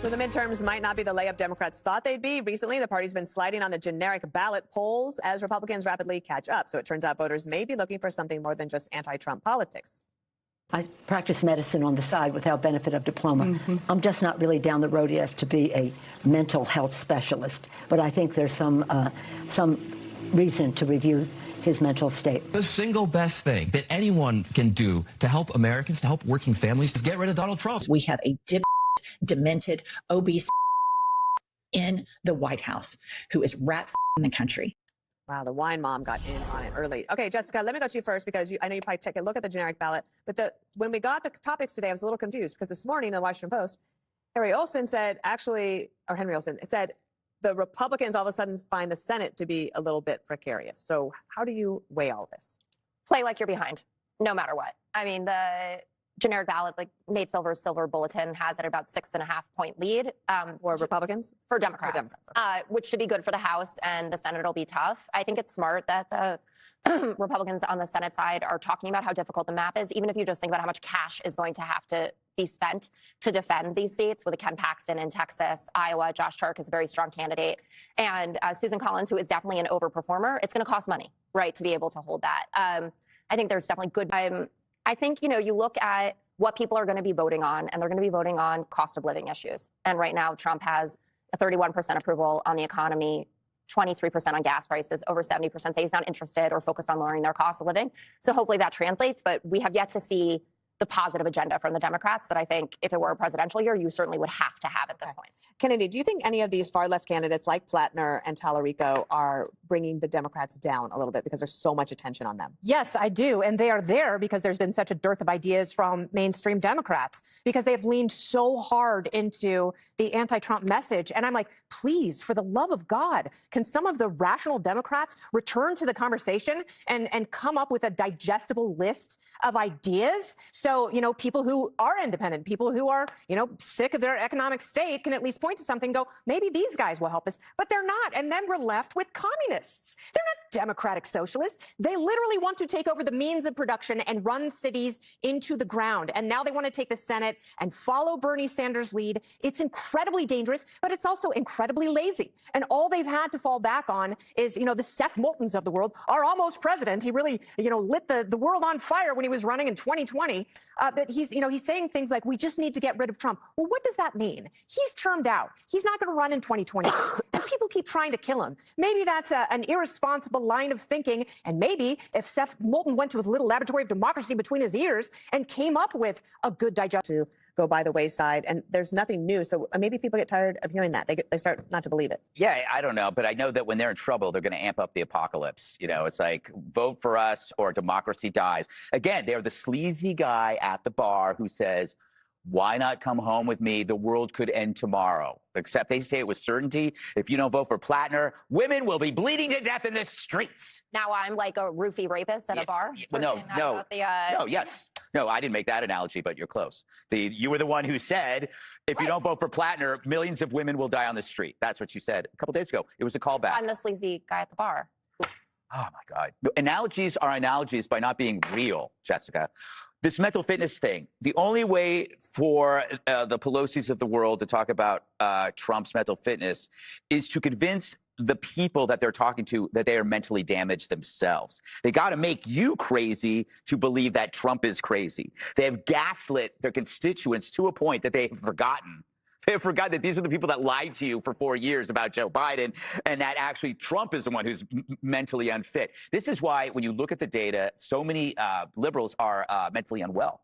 So the midterms might not be the layup Democrats thought they'd be. Recently, the party's been sliding on the generic ballot polls as Republicans rapidly catch up. So it turns out voters may be looking for something more than just anti-Trump politics. I practice medicine on the side without benefit of diploma. I'm just not really down the road yet to be a mental health specialist, but I think there's some reason to review his mental state. The single best thing that anyone can do to help Americans, to help working families, is get rid of Donald Trump. We have a demented, obese in the White House who is in the country. Wow, the wine mom got in on it early. Okay, Jessica, let me go to you first because I know you probably take a look at the generic ballot. But when we got the topics today, I was a little confused because this morning in the Washington Post, Henry Olsen said the Republicans all of a sudden find the Senate to be a little bit precarious. So how do you weigh all this? Play like you're behind, no matter what. I mean, the generic ballot, like Nate Silver's Silver Bulletin, has it about 6.5-point lead. For Republicans? For Democrats, which should be good for the House, and the Senate will be tough. I think it's smart that the Republicans on the Senate side are talking about how difficult the map is, even if you just think about how much cash is going to have to be spent to defend these seats with Ken Paxton in Texas, Iowa. Josh Turk is a very strong candidate. And Susan Collins, who is definitely an overperformer. It's going to cost money, right, to be able to hold that. I think there's definitely good. I think, you look at what people are going to be voting on, and they're going to be voting on cost of living issues. And right now, Trump has a 31% approval on the economy, 23% on gas prices, over 70% say he's not interested or focused on lowering their cost of living. So hopefully that translates, but we have yet to see the positive agenda from the Democrats that I think if it were a presidential year, you certainly would have to have at this point. Kennedy, do you think any of these far left candidates like Plattner and Tallarico are bringing the Democrats down a little bit because there's so much attention on them? Yes, I do. And they are there because there's been such a dearth of ideas from mainstream Democrats because they have leaned so hard into the anti-Trump message. And I'm like, please, for the love of God, can some of the rational Democrats return to the conversation and come up with a digestible list of ideas? So, people who are independent, people who are, sick of their economic state can at least point to something and go, maybe these guys will help us. But they're not. And then we're left with communists. They're not democratic socialists. They literally want to take over the means of production and run cities into the ground. And now they want to take the Senate and follow Bernie Sanders' lead. It's incredibly dangerous, but it's also incredibly lazy. And all they've had to fall back on is, the Seth Moultons of the world, our almost president. He really, lit the world on fire when he was running in 2020. But he's saying things like, we just need to get rid of Trump. Well, what does that mean? He's termed out. He's not going to run in 2020. And people keep trying to kill him. Maybe that's an irresponsible line of thinking. And maybe if Seth Moulton went to a little laboratory of democracy between his ears and came up with a good digest to go by the wayside, and there's nothing new. So maybe people get tired of hearing that. They start not to believe it. Yeah, I don't know. But I know that when they're in trouble, they're going to amp up the apocalypse. It's like, vote for us or democracy dies. Again, they're the sleazy guy at the bar who says, why not come home with me? The world could end tomorrow. Except they say it with certainty. If you don't vote for Plattner, women will be bleeding to death in the streets. Now I'm like a roofie rapist at a bar? No, I didn't make that analogy, but you're close. You were the one who said, if you don't vote for Plattner, millions of women will die on the street. That's what you said a couple days ago. It was a callback. I'm the sleazy guy at the bar. Oh, my God. Analogies are analogies by not being real, Jessica. This mental fitness thing, the only way for the Pelosi's of the world to talk about Trump's mental fitness is to convince the people that they're talking to that they are mentally damaged themselves. They got to make you crazy to believe that Trump is crazy. They have gaslit their constituents to a point that they have forgotten. They have forgotten that these are the people that lied to you for 4 years about Joe Biden, and that actually Trump is the one who's mentally unfit. This is why, when you look at the data, so many liberals are mentally unwell.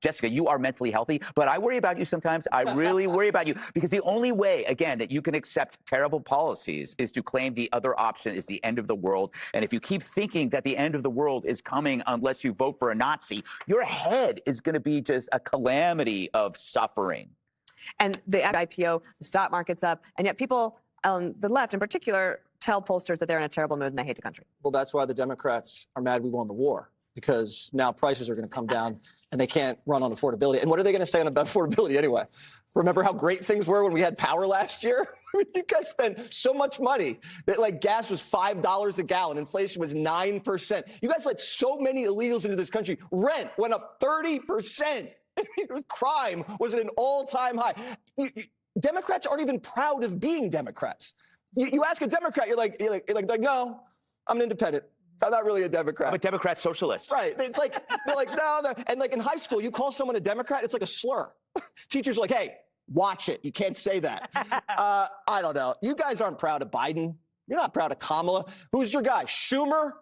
Jessica, you are mentally healthy, but I worry about you sometimes. I really worry about you because the only way, again, that you can accept terrible policies is to claim the other option is the end of the world. And if you keep thinking that the end of the world is coming unless you vote for a Nazi, your head is going to be just a calamity of suffering. And the IPO, the stock market's up, and yet people on the left in particular tell pollsters that they're in a terrible mood and they hate the country. Well, that's why the Democrats are mad we won the war, because now prices are going to come down and they can't run on affordability. And what are they going to say about affordability anyway? Remember how great things were when we had power last year? You guys spent so much money that, like, gas was $5 a gallon. Inflation was 9%. You guys let so many illegals into this country. Rent went up 30%. Crime was at an all-time high. Democrats aren't even proud of being Democrats. You ask a Democrat, you're like, no, I'm an independent. I'm not really a Democrat. I'm a Democrat socialist. Right. It's like, they're like, no. And like in high school, you call someone a Democrat, it's like a slur. Teachers are like, hey, watch it. You can't say that. I don't know. You guys aren't proud of Biden. You're not proud of Kamala. Who's your guy? Schumer?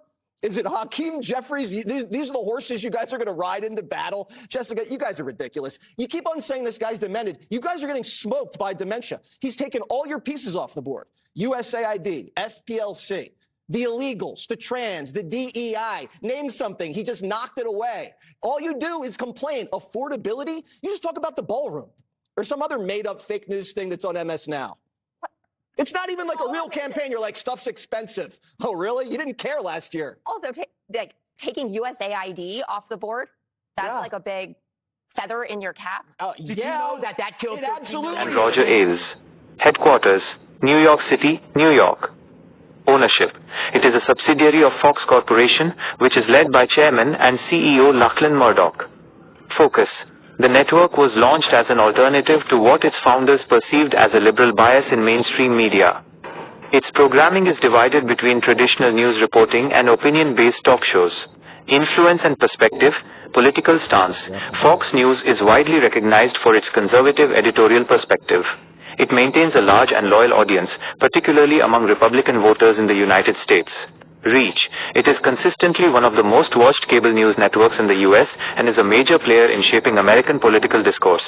Is it Hakeem Jeffries? These are the horses you guys are going to ride into battle. Jessica, you guys are ridiculous. You keep on saying this guy's demented. You guys are getting smoked by dementia. He's taken all your pieces off the board. USAID, SPLC, the illegals, the trans, the DEI. Name something. He just knocked it away. All you do is complain. Affordability? You just talk about the ballroom or some other made-up fake news thing that's on MS Now. It's not even like a real campaign. You're like, stuff's expensive. Oh, really? You didn't care last year. Also, taking USAID off the board, that's like a big feather in your cap. Did you know that killed it absolutely and Roger Ailes. Headquarters, New York City, New York. Ownership. It is a subsidiary of Fox Corporation, which is led by Chairman and CEO Lachlan Murdoch. Focus. The network was launched as an alternative to what its founders perceived as a liberal bias in mainstream media. Its programming is divided between traditional news reporting and opinion-based talk shows. Influence and perspective, political stance. Fox News is widely recognized for its conservative editorial perspective. It maintains a large and loyal audience, particularly among Republican voters in the United States. Reach. It is consistently one of the most watched cable news networks in the U.S. and is a major player in shaping American political discourse.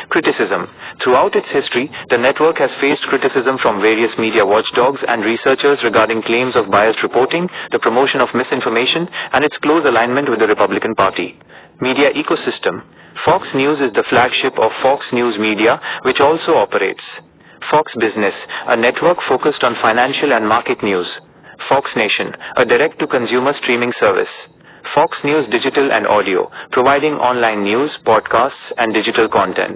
Criticism. Throughout its history, the network has faced criticism from various media watchdogs and researchers regarding claims of biased reporting, the promotion of misinformation, and its close alignment with the Republican Party. Media ecosystem. Fox News is the flagship of Fox News Media, which also operates Fox Business, a network focused on financial and market news. Fox Nation, a direct-to-consumer streaming service. Fox News Digital and Audio, providing online news, podcasts, and digital content.